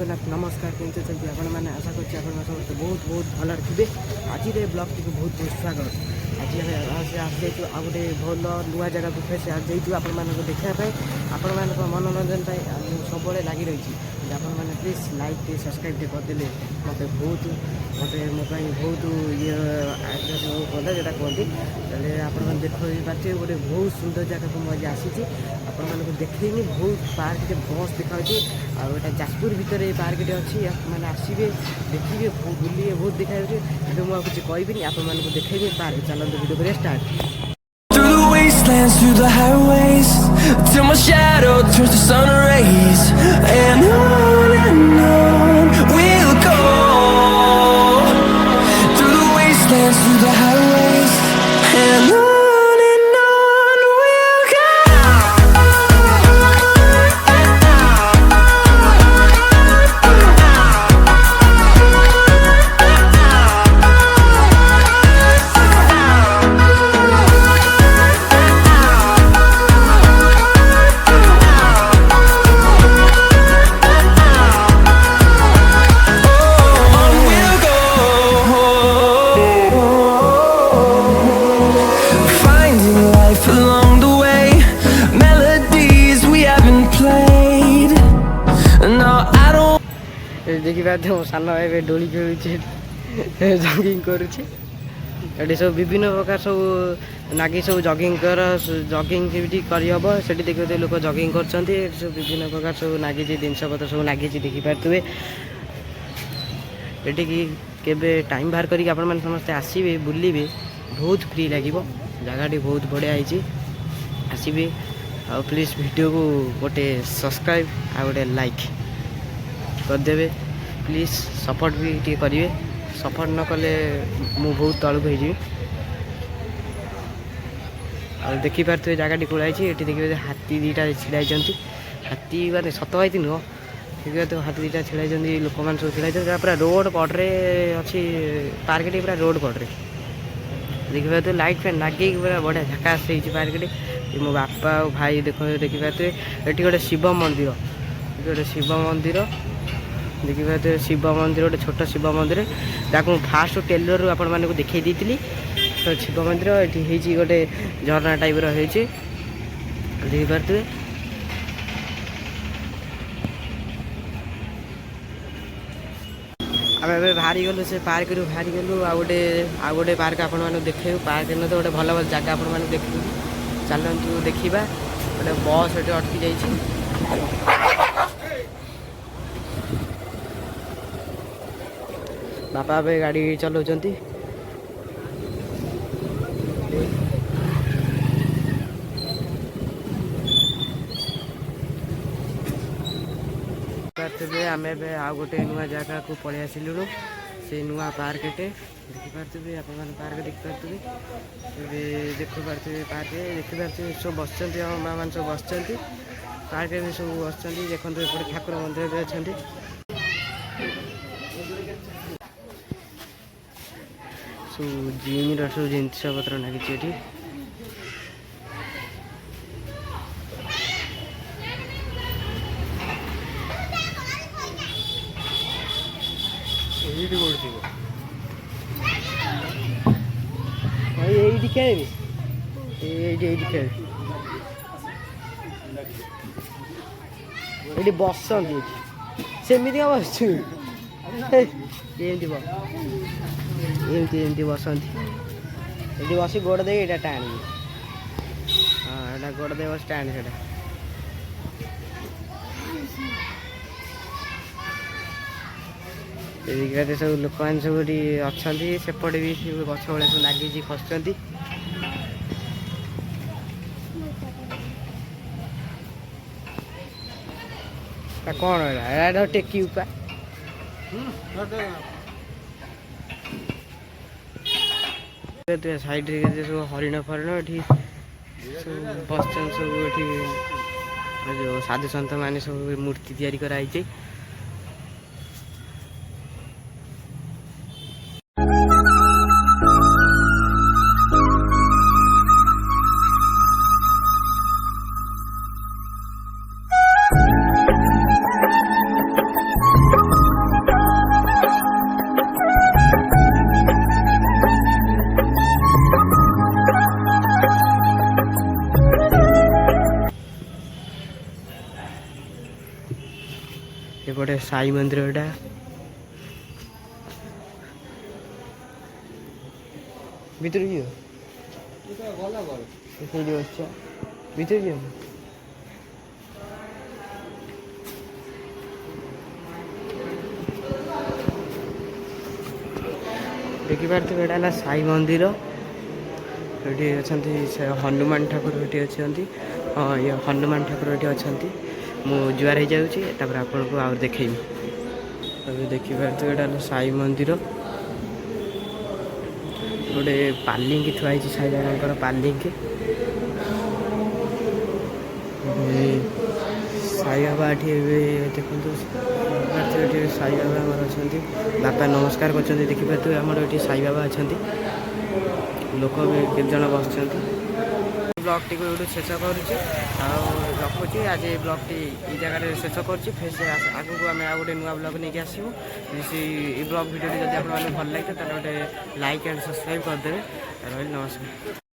जगन्नाथ नमस्कार केमती अच्छे आपण मैंने आशा करते समस्त बहुत बहुत भल थे। आज ब्लॉग टी बहुत बहुत स्वागत। आज आसु आ गए भल नुआ जगह को फेस आसू आपण मानक देखापी आपण मान मनोरंजन सब लगी रही। आपण मैंने प्लीज लाइक टे सब्सक्राइब टे करदे मत बहुत मोबाइल बहुत ये कला जोटा कहती तेरे आपण देखते गोटे बहुत सुंदर जगह को मुझे आसी आपण मानक देखनी बहुत पार्क बस देखा आटा जाजपुर भितर ये पार्क अच्छी मैंने आसवे देखिए बुले बहुत देखा मुझे कुछ कहबी आपण मानक देखेबी पार्क चलते वीडियो पर start. Through the highways till my shadow turns to sun rays, and on we'll go through the wastelands, through the highways, and on we'll go. देखी पाते मो सान भाई डोली खेलुचे जगिंग करुचे ये सब विभिन्न प्रकार सब नागी सब जगिंग करहब से देखते लोक जगिंग कर सब विभिन्न प्रकार सब नागी जिनपतर सब नागी देखिपे ये टाइम बाहर करके आपण मैंने समस्ते आसवे बुलवे बहुत फ्री लगे जगह बहुत बढ़िया आसवे आ प्लीज वीडियो को गोटे सब्सक्राइब आ गोटे लाइक करदे प्लीज सपोर्ट भी टी करेंगे सपोर्ट न कले मु बहुत तलक हो देखिपे जगह कूड़ाई ये देखिए हाथी दीटा छिड़ा हाथी माने सत हाथी नुह देखिए तो हाथी दीटा छिड़ा लोक मैंने सब छिड़ा पूरा रोड कड़े अच्छी पार्क पूरा रोड कड़े देखिए तो लाइट फैन लगे पूरा बढ़िया झकास पार्क मो बापा और भाई देखिपे ये गोटे शिव मंदिर गोटे शिव मंदिर देखिए तो शिव मंदिर गोटे छोट शिव मंदिर जहाँ फास्ट टेलर आपण मानक देखई दी तो शिव मंदिर ये गोटे झरना टाइप देखिपे आम ए बाहरी गलु से पार्क रू बाहरी गलु आ गोटे पार्क आपण मानक देखे पार्क न तो गोटे भल भल जगह आपण मानक देख चलतु देखा गोटे बस ये अटकी जाइए बापा पे गाड़ी चलाउछंती आम आ गोटे नुआ जगह को पलि आसलु से नुआ पार्क देखिपे आप पार्क देखिपे देखिपे पार्क देखिपे सब बस माँ मान सब बस पार्क में सब बस देखते एपटे ठाकुर मंदिर भी अच्छा जिम सब जिनपतर लगी ये खेल ये बस सेमती बस एमती बसती ये बस गोड़ दे ये टाणी हाँ यहाँ गोड़ दे बस टाणी से देखिए सब लोक मैंने सब अच्छा सेपटे भी गछ भाई सब लगी खसुँच कौन है टेकी उपा साइड सब हरिण फरिण ये बस सब जो साधु सन्त मैंने सब मूर्ति तैयारी कराई ଏପଟେ ସାଇ ମନ୍ଦିରଟା ଭିତରୁ ଯିବ ସେଇଠି ବସିଛ ଭିତରୁ ଯିବ ଦେଖିପାରୁଥିବେ ଏଇଟା ହେଲା ସାଇ ମନ୍ଦିର ଏଠି ଅଛନ୍ତି ହନୁମାନ ଠାକୁର ଏଠି ଅଛନ୍ତି ହଁ ଇଏ ହନୁମାନ ଠାକୁର ଏଠି ଅଛନ୍ତି ମୁଁ ଜୁହାର ହେଇଯାଉଛି ତାପରେ ଆପଣଙ୍କୁ ଆଉ ଦେଖେଇବି ଏବେ ଦେଖିପାରୁଥିବେ ଏଇଟା ହେଲା ସାଇ ମନ୍ଦିର ଗୋଟେ ପାଲିଙ୍କି ଥୁଆ ହେଇଛି ସାଇ ବାବାଙ୍କର ପାଲିଙ୍କି ସାଇ ବାବା ଏଠି ଏବେ ଦେଖନ୍ତୁ ଏଠି ସାଇ ବାବା ଆମର ଅଛନ୍ତି ବାପା ନମସ୍କାର କରୁଛନ୍ତି ଦେଖିପାରୁଥିବେ ଆମର ଏଠି ସାଇ ବାବା ଅଛନ୍ତି ଲୋକ ବି କେତେ ଜଣ ବସିଛନ୍ତି ବ୍ଲଗ୍ଟିକୁ ଏଇଠୁ ଶେଷ କରୁଛି ଆଉ ରଖୁଛି ଆଜି ଏ ବ୍ଲଗ୍ଟି ଏଇ ଜାଗାରେ ଶେଷ କରୁଛି ଫେର୍ ଆଗକୁ ଆମେ ଆଉ ଗୋଟେ ନୂଆ ବ୍ଲଗ୍ ନେଇକି ଆସିବୁ ଏଇ ବ୍ଲଗ୍ ଭିଡ଼ିଓଟି ଯଦି ଆପଣମାନଙ୍କୁ ଭଲ ଲାଗିଥାଏ ତାହେଲେ ଗୋଟେ ଲାଇକ୍ ଆଣ୍ଡ ସବସ୍କ୍ରାଇବ୍ କରିଦେବେ ରହିଲି ନମସ୍କାର।